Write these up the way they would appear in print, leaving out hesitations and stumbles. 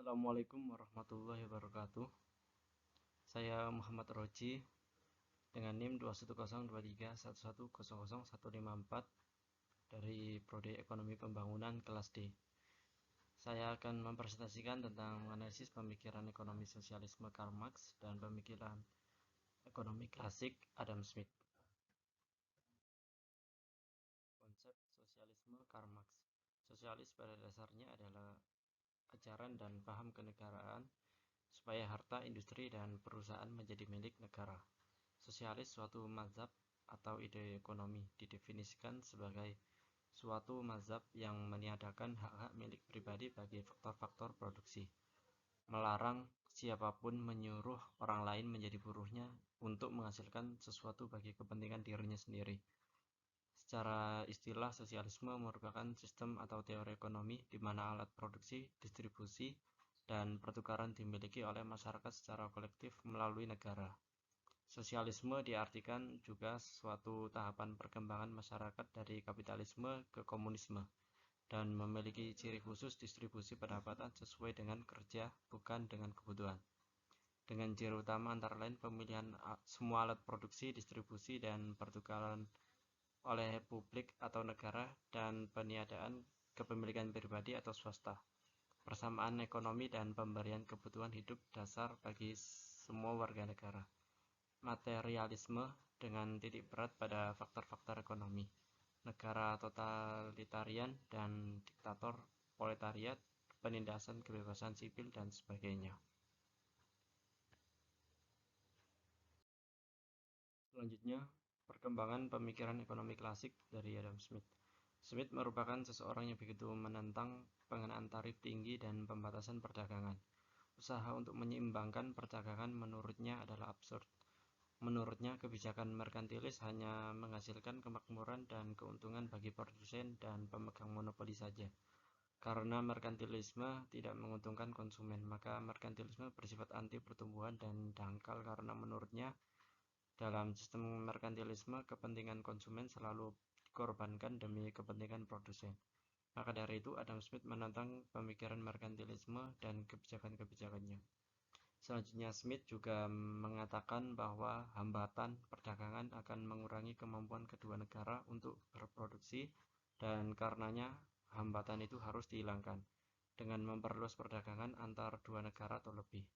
Assalamualaikum warahmatullahi wabarakatuh. Saya Muhammad Roji dengan NIM 2102311000154 dari Prodi Ekonomi Pembangunan kelas D. Saya akan mempresentasikan tentang menganalisis pemikiran ekonomi sosialisme Karl Marx dan pemikiran ekonomi klasik Adam Smith. Konsep sosialisme Karl Marx. Sosialis pada dasarnya adalah ajaran dan paham kenegaraan supaya harta, industri, dan perusahaan menjadi milik negara. Sosialis suatu mazhab atau ide ekonomi didefinisikan sebagai suatu mazhab yang meniadakan hak-hak milik pribadi bagi faktor-faktor produksi, melarang siapapun menyuruh orang lain menjadi buruhnya untuk menghasilkan sesuatu bagi kepentingan dirinya sendiri. Secara istilah, sosialisme merupakan sistem atau teori ekonomi di mana alat produksi, distribusi, dan pertukaran dimiliki oleh masyarakat secara kolektif melalui negara. Sosialisme diartikan juga suatu tahapan perkembangan masyarakat dari kapitalisme ke komunisme dan memiliki ciri khusus distribusi pendapatan sesuai dengan kerja, bukan dengan kebutuhan. Dengan ciri utama antara lain pemilihan semua alat produksi, distribusi, dan pertukaran oleh publik atau negara dan peniadaan kepemilikan pribadi atau swasta. Persamaan ekonomi dan pemberian kebutuhan hidup dasar bagi semua warga negara. Materialisme dengan titik berat pada faktor-faktor ekonomi. Negara totalitarian dan diktator, proletariat, penindasan kebebasan sipil, dan sebagainya. Selanjutnya, perkembangan pemikiran ekonomi klasik dari Adam Smith. Smith merupakan seseorang yang begitu menentang pengenaan tarif tinggi dan pembatasan perdagangan. Usaha untuk menyeimbangkan perdagangan menurutnya adalah absurd. Menurutnya, kebijakan merkantilis hanya menghasilkan kemakmuran dan keuntungan bagi produsen dan pemegang monopoli saja. Karena merkantilisme tidak menguntungkan konsumen, maka merkantilisme bersifat anti pertumbuhan dan dangkal karena menurutnya dalam sistem merkantilisme kepentingan konsumen selalu dikorbankan demi kepentingan produsen. Maka dari itu Adam Smith menentang pemikiran merkantilisme dan kebijakan-kebijakannya. Selanjutnya, Smith juga mengatakan bahwa hambatan perdagangan akan mengurangi kemampuan kedua negara untuk berproduksi dan karenanya hambatan itu harus dihilangkan dengan memperluas perdagangan antar dua negara atau lebih.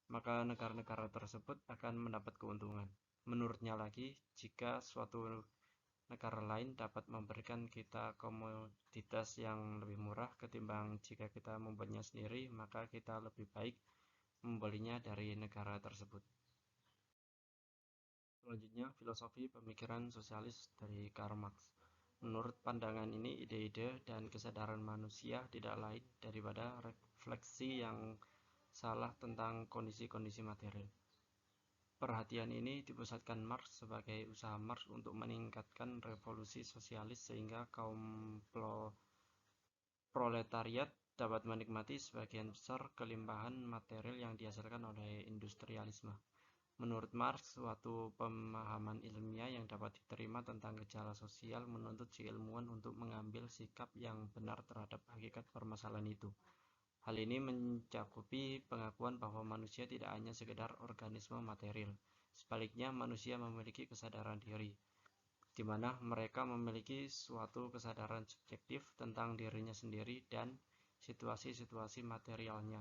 Maka negara-negara tersebut akan mendapat keuntungan. Menurutnya lagi, jika suatu negara lain dapat memberikan kita komoditas yang lebih murah ketimbang jika kita membuatnya sendiri, maka kita lebih baik membelinya dari negara tersebut. Selanjutnya, filosofi pemikiran sosialis dari Karl Marx. Menurut pandangan ini, ide-ide dan kesadaran manusia tidak lain daripada refleksi yang salah tentang kondisi-kondisi material. Perhatian ini dipusatkan Marx sebagai usaha Marx untuk meningkatkan revolusi sosialis sehingga kaum proletariat dapat menikmati sebagian besar kelimpahan material yang dihasilkan oleh industrialisme. Menurut Marx, suatu pemahaman ilmiah yang dapat diterima tentang gejala sosial menuntut si ilmuwan untuk mengambil sikap yang benar terhadap hakikat permasalahan itu. Hal ini mencakupi pengakuan bahwa manusia tidak hanya sekedar organisme material. Sebaliknya, manusia memiliki kesadaran diri, di mana mereka memiliki suatu kesadaran subjektif tentang dirinya sendiri dan situasi-situasi materialnya.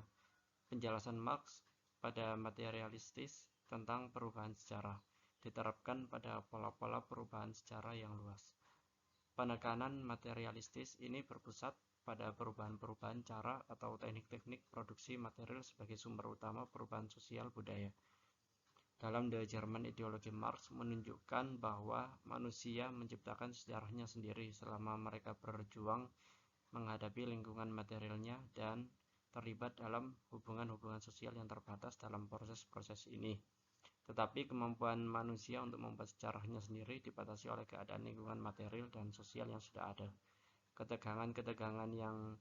Penjelasan Marx pada materialistis tentang perubahan sejarah diterapkan pada pola-pola perubahan sejarah yang luas. Penekanan materialistis ini berpusat pada perubahan-perubahan cara atau teknik-teknik produksi material sebagai sumber utama perubahan sosial budaya. Dalam The German ideologi Marx menunjukkan bahwa manusia menciptakan sejarahnya sendiri selama mereka berjuang menghadapi lingkungan materialnya dan terlibat dalam hubungan-hubungan sosial yang terbatas dalam proses-proses ini. Tetapi kemampuan manusia untuk membuat sejarahnya sendiri dibatasi oleh keadaan lingkungan material dan sosial yang sudah ada. Ketegangan-ketegangan yang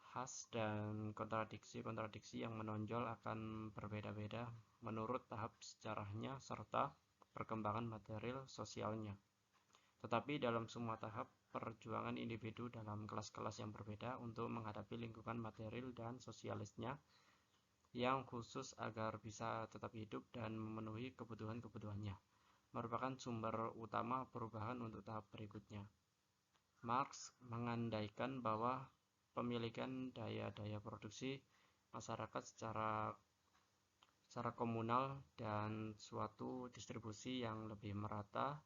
khas dan kontradiksi-kontradiksi yang menonjol akan berbeda-beda menurut tahap sejarahnya serta perkembangan material sosialnya. Tetapi dalam semua tahap perjuangan individu dalam kelas-kelas yang berbeda untuk menghadapi lingkungan material dan sosialisnya yang khusus agar bisa tetap hidup dan memenuhi kebutuhan-kebutuhannya, merupakan sumber utama perubahan untuk tahap berikutnya. Marx mengandaikan bahwa pemilikan daya-daya produksi masyarakat secara komunal dan suatu distribusi yang lebih merata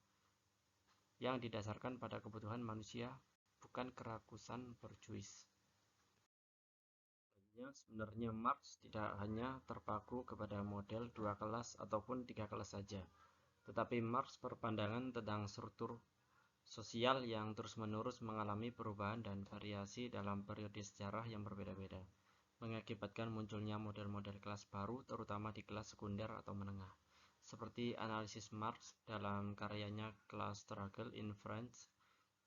yang didasarkan pada kebutuhan manusia, bukan kerakusan borjuis. Sebenarnya Marx tidak hanya terpaku kepada model dua kelas ataupun tiga kelas saja, tetapi Marx berpandangan tentang struktur sosial yang terus-menerus mengalami perubahan dan variasi dalam periode sejarah yang berbeda-beda, mengakibatkan munculnya model-model kelas baru terutama di kelas sekunder atau menengah. Seperti analisis Marx dalam karyanya Class Struggle in France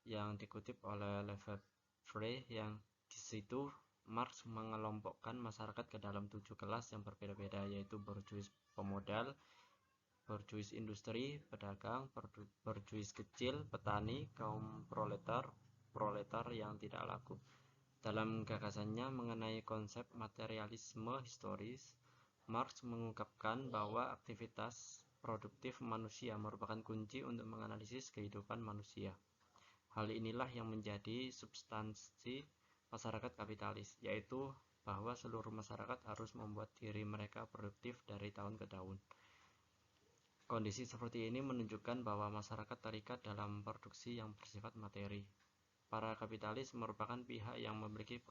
yang dikutip oleh Lefebvre, yang di situ Marx mengelompokkan masyarakat ke dalam 7 kelas yang berbeda-beda, yaitu borjuis pemodal, borjuis industri, pedagang, borjuis kecil, petani, kaum proletar yang tidak laku. Dalam gagasannya mengenai konsep materialisme historis, Marx mengungkapkan bahwa aktivitas produktif manusia merupakan kunci untuk menganalisis kehidupan manusia. Hal inilah yang menjadi substansi masyarakat kapitalis, yaitu bahwa seluruh masyarakat harus membuat diri mereka produktif dari tahun ke tahun. Kondisi seperti ini menunjukkan bahwa masyarakat terikat dalam produksi yang bersifat materi. Para kapitalis merupakan pihak yang memiliki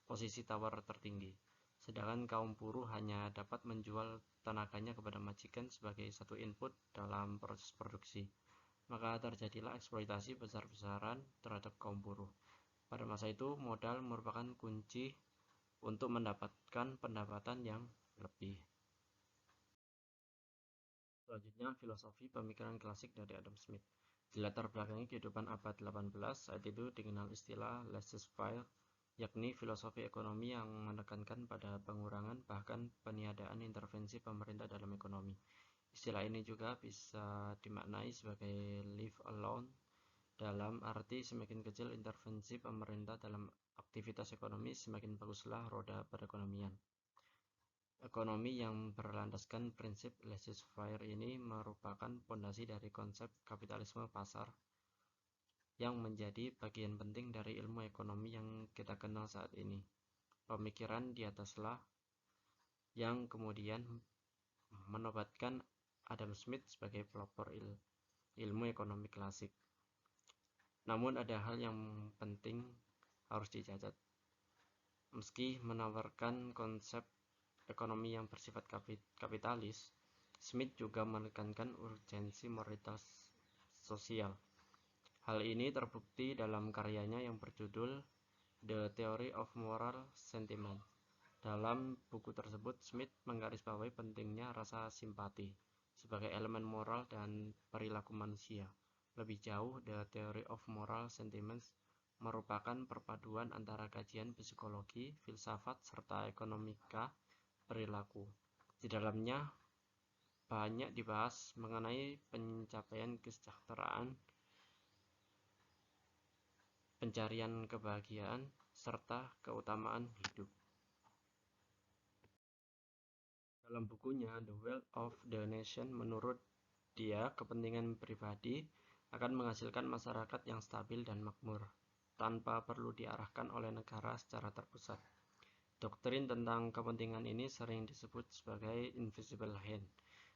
posisi tawar tertinggi, sedangkan kaum buruh hanya dapat menjual tenaganya kepada majikan sebagai satu input dalam proses produksi. Maka terjadilah eksploitasi besar-besaran terhadap kaum buruh. Pada masa itu, modal merupakan kunci untuk mendapatkan pendapatan yang lebih. Selanjutnya, filosofi pemikiran klasik dari Adam Smith. Di latar belakangi kehidupan abad 18, saat itu dikenal istilah laissez-faire, yakni filosofi ekonomi yang menekankan pada pengurangan bahkan peniadaan intervensi pemerintah dalam ekonomi. Istilah ini juga bisa dimaknai sebagai leave alone, dalam arti semakin kecil intervensi pemerintah dalam aktivitas ekonomi, semakin baguslah roda perekonomian. Ekonomi yang berlandaskan prinsip laissez-faire ini merupakan pondasi dari konsep kapitalisme pasar yang menjadi bagian penting dari ilmu ekonomi yang kita kenal saat ini. Pemikiran di ataslah yang kemudian menobatkan Adam Smith sebagai pelopor ilmu ekonomi klasik. Namun ada hal yang penting harus dicatat. Meski menawarkan konsep ekonomi yang bersifat kapitalis, Smith juga menekankan urgensi moralitas sosial. Hal ini terbukti dalam karyanya yang berjudul The Theory of Moral Sentiment. Dalam buku tersebut, Smith menggarisbawahi pentingnya rasa simpati sebagai elemen moral dan perilaku manusia. Lebih jauh, The Theory of Moral Sentiments merupakan perpaduan antara kajian psikologi, filsafat, serta ekonomika perilaku. Di dalamnya banyak dibahas mengenai pencapaian kesejahteraan, pencarian kebahagiaan, serta keutamaan hidup. Dalam bukunya The Wealth of the Nation, menurut dia kepentingan pribadi akan menghasilkan masyarakat yang stabil dan makmur, tanpa perlu diarahkan oleh negara secara terpusat. Doktrin tentang kepentingan ini sering disebut sebagai invisible hand.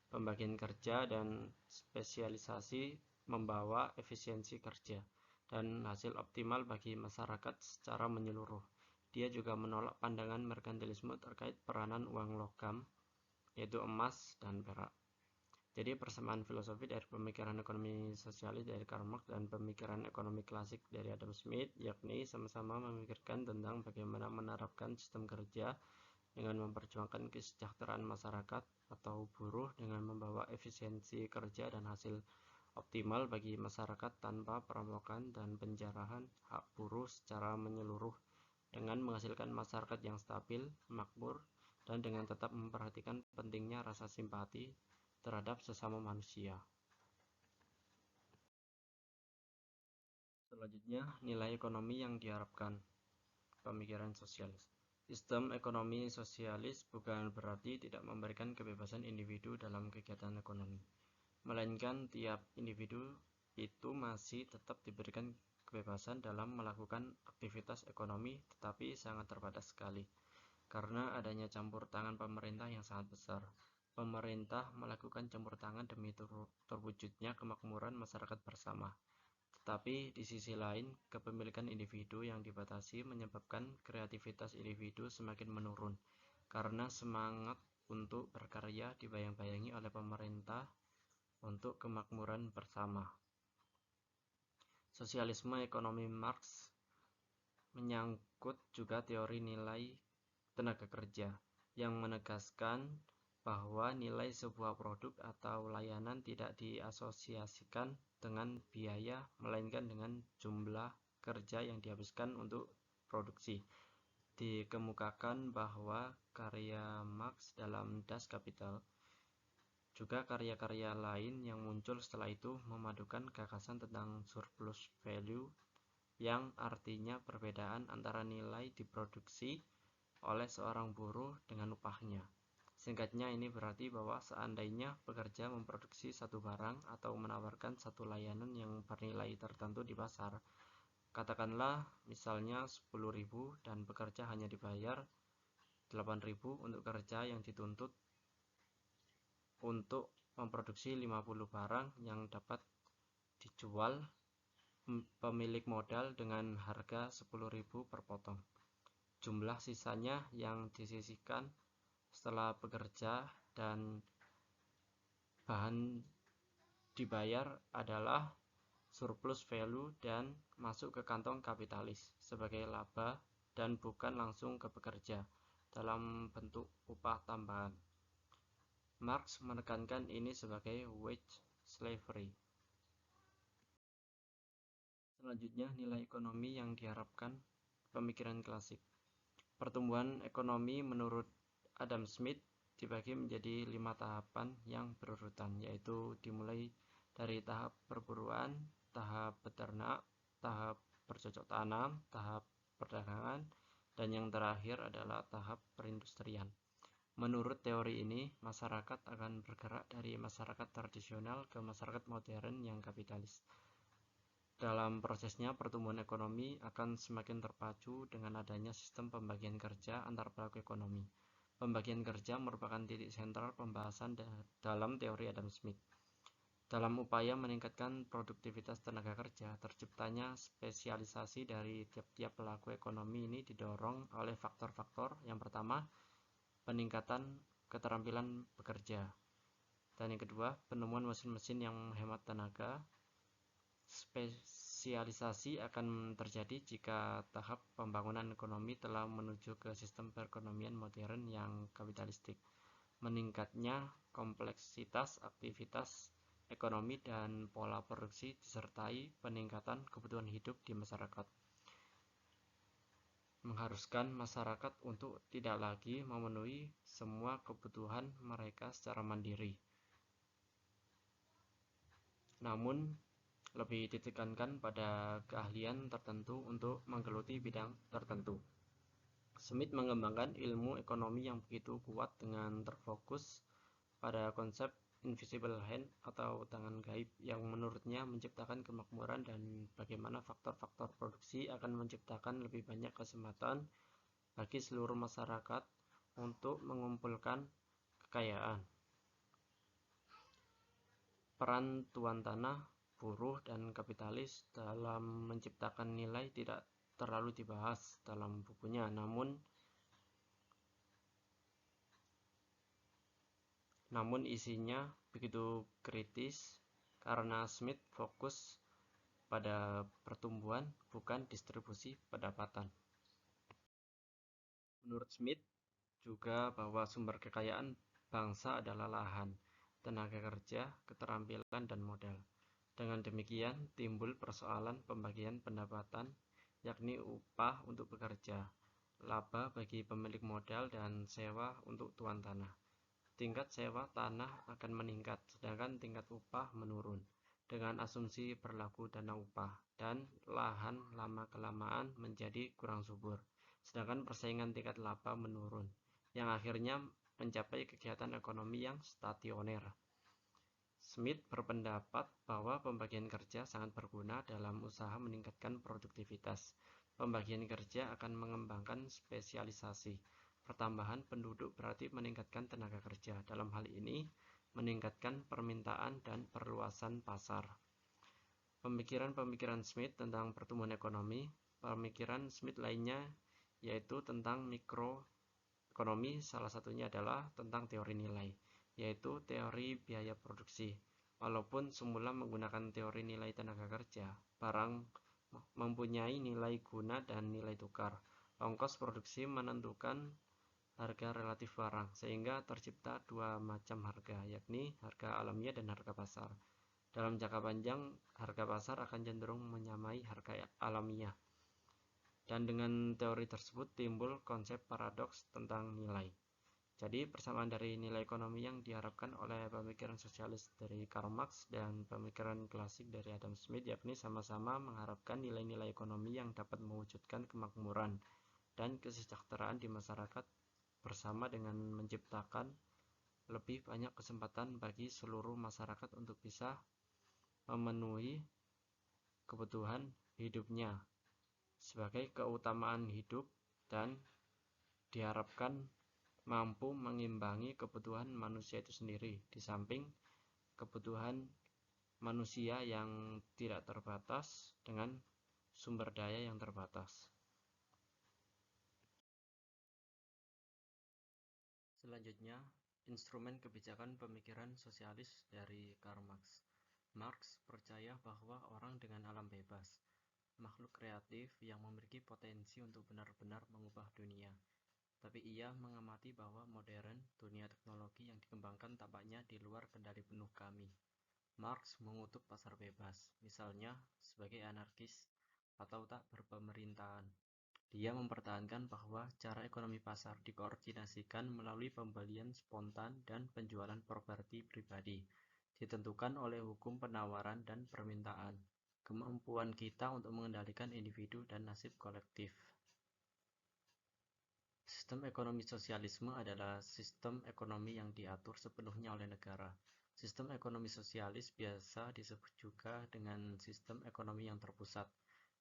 Pembagian kerja dan spesialisasi membawa efisiensi kerja dan hasil optimal bagi masyarakat secara menyeluruh. Dia juga menolak pandangan merkantilisme terkait peranan uang logam, yaitu emas dan perak. Jadi persamaan filosofi dari pemikiran ekonomi sosialis dari Karl Marx dan pemikiran ekonomi klasik dari Adam Smith, yakni sama-sama memikirkan tentang bagaimana menerapkan sistem kerja dengan memperjuangkan kesejahteraan masyarakat atau buruh dengan membawa efisiensi kerja dan hasil optimal bagi masyarakat tanpa perampokan dan penjarahan hak buruh secara menyeluruh, dengan menghasilkan masyarakat yang stabil, makmur, dan dengan tetap memperhatikan pentingnya rasa simpati terhadap sesama manusia. Selanjutnya, nilai ekonomi yang diharapkan. Pemikiran sosialis. Sistem ekonomi sosialis bukan berarti tidak memberikan kebebasan individu dalam kegiatan ekonomi, melainkan tiap individu itu masih tetap diberikan kebebasan dalam melakukan aktivitas ekonomi, tetapi sangat terbatas sekali karena adanya campur tangan pemerintah yang sangat besar. Pemerintah melakukan campur tangan demi terwujudnya kemakmuran masyarakat bersama. Tetapi di sisi lain, kepemilikan individu yang dibatasi menyebabkan kreativitas individu semakin menurun, karena semangat untuk berkarya dibayang-bayangi oleh pemerintah untuk kemakmuran bersama. Sosialisme ekonomi Marx menyangkut juga teori nilai tenaga kerja, yang menegaskan bahwa nilai sebuah produk atau layanan tidak diasosiasikan dengan biaya, melainkan dengan jumlah kerja yang dihabiskan untuk produksi. Dikemukakan bahwa karya Marx dalam Das Kapital, juga karya-karya lain yang muncul setelah itu memadukan gagasan tentang surplus value, yang artinya perbedaan antara nilai diproduksi oleh seorang buruh dengan upahnya. Singkatnya, ini berarti bahwa seandainya pekerja memproduksi satu barang atau menawarkan satu layanan yang bernilai tertentu di pasar, katakanlah misalnya 10.000, dan pekerja hanya dibayar 8.000 untuk kerja yang dituntut untuk memproduksi 50 barang yang dapat dijual pemilik modal dengan harga 10.000 per potong. Jumlah sisanya yang disisihkan setelah bekerja dan bahan dibayar adalah surplus value dan masuk ke kantong kapitalis sebagai laba dan bukan langsung ke pekerja dalam bentuk upah tambahan. Marx menekankan ini sebagai wage slavery. Selanjutnya, nilai ekonomi yang diharapkan pemikiran klasik. Pertumbuhan ekonomi menurut Adam Smith dibagi menjadi 5 tahapan yang berurutan, yaitu dimulai dari tahap perburuan, tahap peternak, tahap bercocok tanam, tahap perdagangan, dan yang terakhir adalah tahap perindustrian. Menurut teori ini, masyarakat akan bergerak dari masyarakat tradisional ke masyarakat modern yang kapitalis. Dalam prosesnya, pertumbuhan ekonomi akan semakin terpacu dengan adanya sistem pembagian kerja antar pelaku ekonomi. Pembagian kerja merupakan titik sentral pembahasan dalam teori Adam Smith. Dalam upaya meningkatkan produktivitas tenaga kerja, terciptanya spesialisasi dari tiap-tiap pelaku ekonomi ini didorong oleh faktor-faktor. Yang pertama, peningkatan keterampilan bekerja. Dan yang kedua, penemuan mesin-mesin yang menghemat tenaga. Spesialisasi akan terjadi jika tahap pembangunan ekonomi telah menuju ke sistem perekonomian modern yang kapitalistik. Meningkatnya kompleksitas aktivitas ekonomi dan pola produksi disertai peningkatan kebutuhan hidup di masyarakat, mengharuskan masyarakat untuk tidak lagi memenuhi semua kebutuhan mereka secara mandiri, namun lebih ditekankan pada keahlian tertentu untuk menggeluti bidang tertentu. Smith mengembangkan ilmu ekonomi yang begitu kuat dengan terfokus pada konsep invisible hand atau tangan gaib yang menurutnya menciptakan kemakmuran dan bagaimana faktor-faktor produksi akan menciptakan lebih banyak kesempatan bagi seluruh masyarakat untuk mengumpulkan kekayaan. Peran tuan tanah, buruh, dan kapitalis dalam menciptakan nilai tidak terlalu dibahas dalam bukunya, namun isinya begitu kritis karena Smith fokus pada pertumbuhan, bukan distribusi pendapatan. Menurut Smith juga bahwa sumber kekayaan bangsa adalah lahan, tenaga kerja, keterampilan, dan modal. Dengan demikian, timbul persoalan pembagian pendapatan, yakni upah untuk bekerja, laba bagi pemilik modal, dan sewa untuk tuan tanah. Tingkat sewa tanah akan meningkat, sedangkan tingkat upah menurun, dengan asumsi berlaku dana upah, dan lahan lama-kelamaan menjadi kurang subur. sedangkan persaingan tingkat laba menurun, yang akhirnya mencapai kegiatan ekonomi yang stasioner. Smith berpendapat bahwa pembagian kerja sangat berguna dalam usaha meningkatkan produktivitas. Pembagian kerja akan mengembangkan spesialisasi. Pertambahan penduduk berarti meningkatkan tenaga kerja. Dalam hal ini, meningkatkan permintaan dan perluasan pasar. Pemikiran-pemikiran Smith tentang pertumbuhan ekonomi. Pemikiran Smith lainnya yaitu tentang mikroekonomi, salah satunya adalah tentang teori nilai, yaitu teori biaya produksi. Walaupun semula menggunakan teori nilai tenaga kerja, barang mempunyai nilai guna dan nilai tukar. Ongkos produksi menentukan harga relatif barang, sehingga tercipta dua macam harga, yakni harga alamiah dan harga pasar. Dalam jangka panjang, harga pasar akan cenderung menyamai harga alamiah. Dan dengan teori tersebut timbul konsep paradoks tentang nilai. Jadi persamaan dari nilai ekonomi yang diharapkan oleh pemikiran sosialis dari Karl Marx dan pemikiran klasik dari Adam Smith, yakni sama-sama mengharapkan nilai-nilai ekonomi yang dapat mewujudkan kemakmuran dan kesejahteraan di masyarakat bersama dengan menciptakan lebih banyak kesempatan bagi seluruh masyarakat untuk bisa memenuhi kebutuhan hidupnya sebagai keutamaan hidup, dan diharapkan mampu mengimbangi kebutuhan manusia itu sendiri, di samping kebutuhan manusia yang tidak terbatas dengan sumber daya yang terbatas. Selanjutnya, instrumen kebijakan pemikiran sosialis dari Karl Marx. Marx percaya bahwa orang dengan alam bebas, makhluk kreatif yang memiliki potensi untuk benar-benar mengubah dunia. Tapi ia mengamati bahwa modern, dunia teknologi yang dikembangkan tampaknya di luar kendali penuh kami. Marx mengutuk pasar bebas, misalnya sebagai anarkis atau tak berpemerintahan. Dia mempertahankan bahwa cara ekonomi pasar dikoordinasikan melalui pembelian spontan dan penjualan properti pribadi, ditentukan oleh hukum penawaran dan permintaan, kemampuan kita untuk mengendalikan individu dan nasib kolektif. Sistem ekonomi sosialisme adalah sistem ekonomi yang diatur sepenuhnya oleh negara. Sistem ekonomi sosialis biasa disebut juga dengan sistem ekonomi yang terpusat,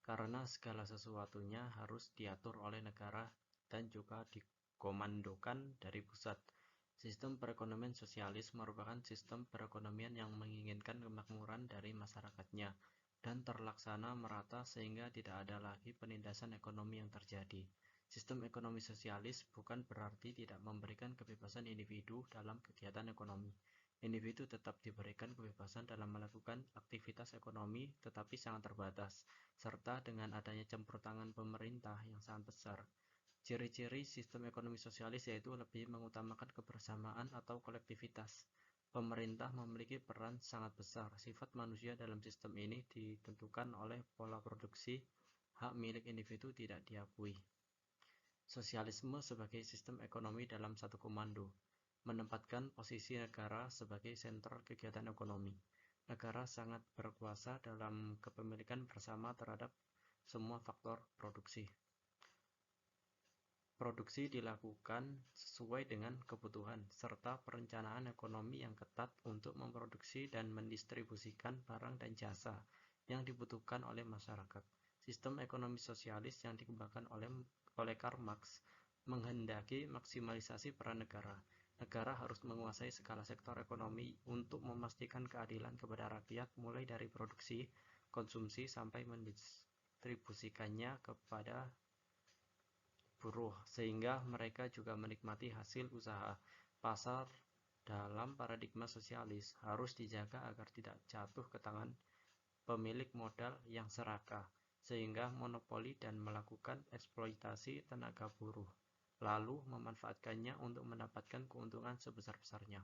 karena segala sesuatunya harus diatur oleh negara dan juga dikomandokan dari pusat. Sistem perekonomian sosialis merupakan sistem perekonomian yang menginginkan kemakmuran dari masyarakatnya dan terlaksana merata sehingga tidak ada lagi penindasan ekonomi yang terjadi. Sistem ekonomi sosialis bukan berarti tidak memberikan kebebasan individu dalam kegiatan ekonomi. Individu tetap diberikan kebebasan dalam melakukan aktivitas ekonomi, tetapi sangat terbatas, serta dengan adanya campur tangan pemerintah yang sangat besar. Ciri-ciri sistem ekonomi sosialis yaitu lebih mengutamakan kebersamaan atau kolektivitas. Pemerintah memiliki peran sangat besar. Sifat manusia dalam sistem ini ditentukan oleh pola produksi. Hak milik individu tidak diakui. Sosialisme sebagai sistem ekonomi dalam satu komando, menempatkan posisi negara sebagai sentral kegiatan ekonomi. Negara sangat berkuasa dalam kepemilikan bersama terhadap semua faktor produksi. Produksi dilakukan sesuai dengan kebutuhan, serta perencanaan ekonomi yang ketat untuk memproduksi dan mendistribusikan barang dan jasa yang dibutuhkan oleh masyarakat. Sistem ekonomi sosialis yang dikembangkan oleh Karl Marx menghendaki maksimalisasi peran negara. Negara harus menguasai segala sektor ekonomi untuk memastikan keadilan kepada rakyat, mulai dari produksi, konsumsi, sampai mendistribusikannya kepada buruh, sehingga mereka juga menikmati hasil usaha. Pasar dalam paradigma sosialis harus dijaga agar tidak jatuh ke tangan pemilik modal yang serakah, sehingga monopoli dan melakukan eksploitasi tenaga buruh, lalu memanfaatkannya untuk mendapatkan keuntungan sebesar-besarnya.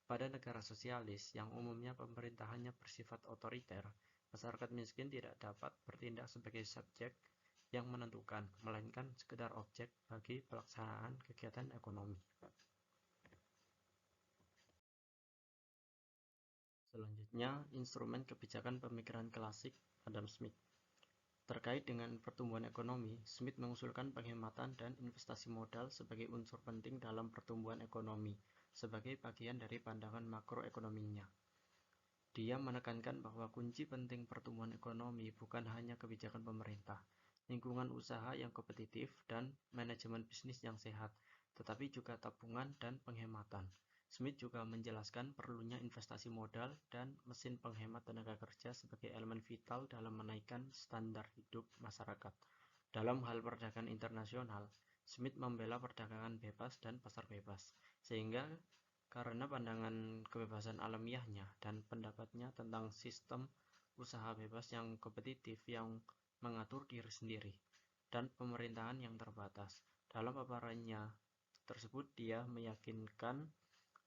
Pada negara sosialis yang umumnya pemerintahannya bersifat otoriter, masyarakat miskin tidak dapat bertindak sebagai subjek yang menentukan, melainkan sekedar objek bagi pelaksanaan kegiatan ekonomi. Selanjutnya, instrumen kebijakan pemikiran klasik Adam Smith. Terkait dengan pertumbuhan ekonomi, Smith mengusulkan penghematan dan investasi modal sebagai unsur penting dalam pertumbuhan ekonomi, sebagai bagian dari pandangan makroekonominya. Dia menekankan bahwa kunci penting pertumbuhan ekonomi bukan hanya kebijakan pemerintah, lingkungan usaha yang kompetitif, dan manajemen bisnis yang sehat, tetapi juga tabungan dan penghematan. Smith juga menjelaskan perlunya investasi modal dan mesin penghemat tenaga kerja sebagai elemen vital dalam menaikkan standar hidup masyarakat. Dalam hal perdagangan internasional, Smith membela perdagangan bebas dan pasar bebas, sehingga karena pandangan kebebasan alamiahnya dan pendapatnya tentang sistem usaha bebas yang kompetitif yang mengatur diri sendiri, dan pemerintahan yang terbatas. Dalam paparannya tersebut, dia meyakinkan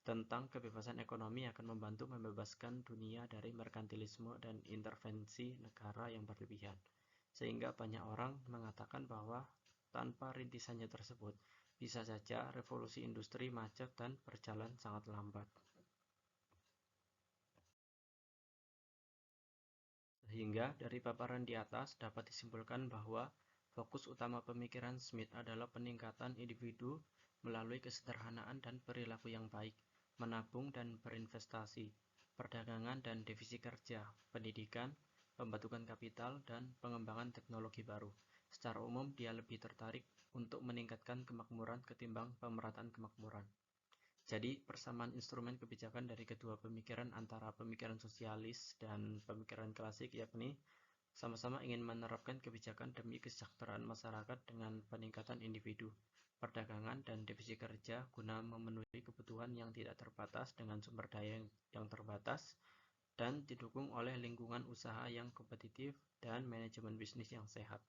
tentang kebebasan ekonomi akan membantu membebaskan dunia dari merkantilisme dan intervensi negara yang berlebihan, sehingga banyak orang mengatakan bahwa tanpa rintisannya tersebut, bisa saja revolusi industri macet dan berjalan sangat lambat. Sehingga dari paparan di atas dapat disimpulkan bahwa fokus utama pemikiran Smith adalah peningkatan individu melalui kesederhanaan dan perilaku yang baik, menabung dan berinvestasi, perdagangan dan divisi kerja, pendidikan, pembentukan kapital, dan pengembangan teknologi baru. Secara umum, dia lebih tertarik untuk meningkatkan kemakmuran ketimbang pemerataan kemakmuran. Jadi, persamaan instrumen kebijakan dari kedua pemikiran antara pemikiran sosialis dan pemikiran klasik, yakni sama-sama ingin menerapkan kebijakan demi kesejahteraan masyarakat dengan peningkatan individu, perdagangan, dan divisi kerja guna memenuhi kebutuhan yang tidak terbatas dengan sumber daya yang terbatas dan didukung oleh lingkungan usaha yang kompetitif dan manajemen bisnis yang sehat.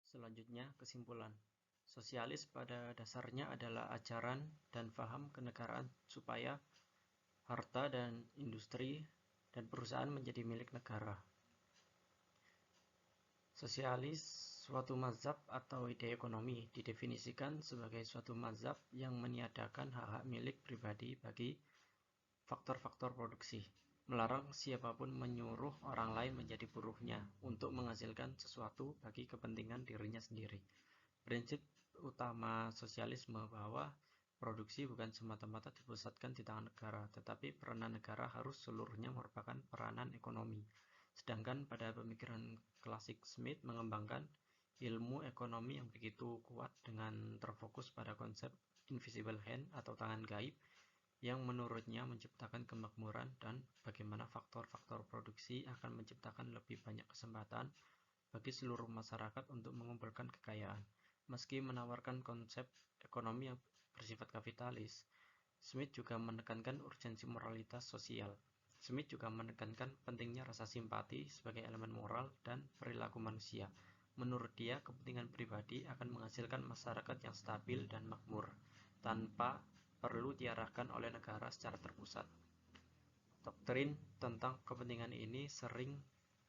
Selanjutnya, kesimpulan. Sosialis pada dasarnya adalah ajaran dan paham kenegaraan supaya harta dan industri dan perusahaan menjadi milik negara. Sosialis, suatu mazhab atau ide ekonomi, didefinisikan sebagai suatu mazhab yang meniadakan hak-hak milik pribadi bagi faktor-faktor produksi, melarang siapapun menyuruh orang lain menjadi buruhnya untuk menghasilkan sesuatu bagi kepentingan dirinya sendiri. Prinsip utama sosialisme bahwa produksi bukan semata-mata dipusatkan di tangan negara, tetapi peranan negara harus seluruhnya merupakan peranan ekonomi. Sedangkan pada pemikiran klasik, Smith mengembangkan ilmu ekonomi yang begitu kuat dengan terfokus pada konsep invisible hand atau tangan gaib yang menurutnya menciptakan kemakmuran dan bagaimana faktor-faktor produksi akan menciptakan lebih banyak kesempatan bagi seluruh masyarakat untuk mengumpulkan kekayaan. Meski menawarkan konsep ekonomi yang bersifat kapitalis, Smith juga menekankan urgensi moralitas sosial. Smith juga menekankan pentingnya rasa simpati sebagai elemen moral dan perilaku manusia. Menurut dia, kepentingan pribadi akan menghasilkan masyarakat yang stabil dan makmur, tanpa perlu diarahkan oleh negara secara terpusat. Doktrin tentang kepentingan ini sering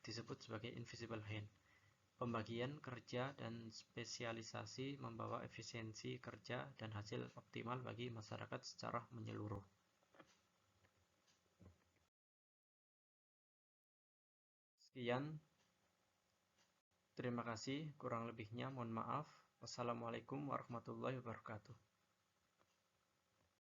disebut sebagai invisible hand. Pembagian kerja dan spesialisasi membawa efisiensi kerja dan hasil optimal bagi masyarakat secara menyeluruh. Sekian, terima kasih. Kurang lebihnya mohon maaf. Wassalamualaikum warahmatullahi wabarakatuh.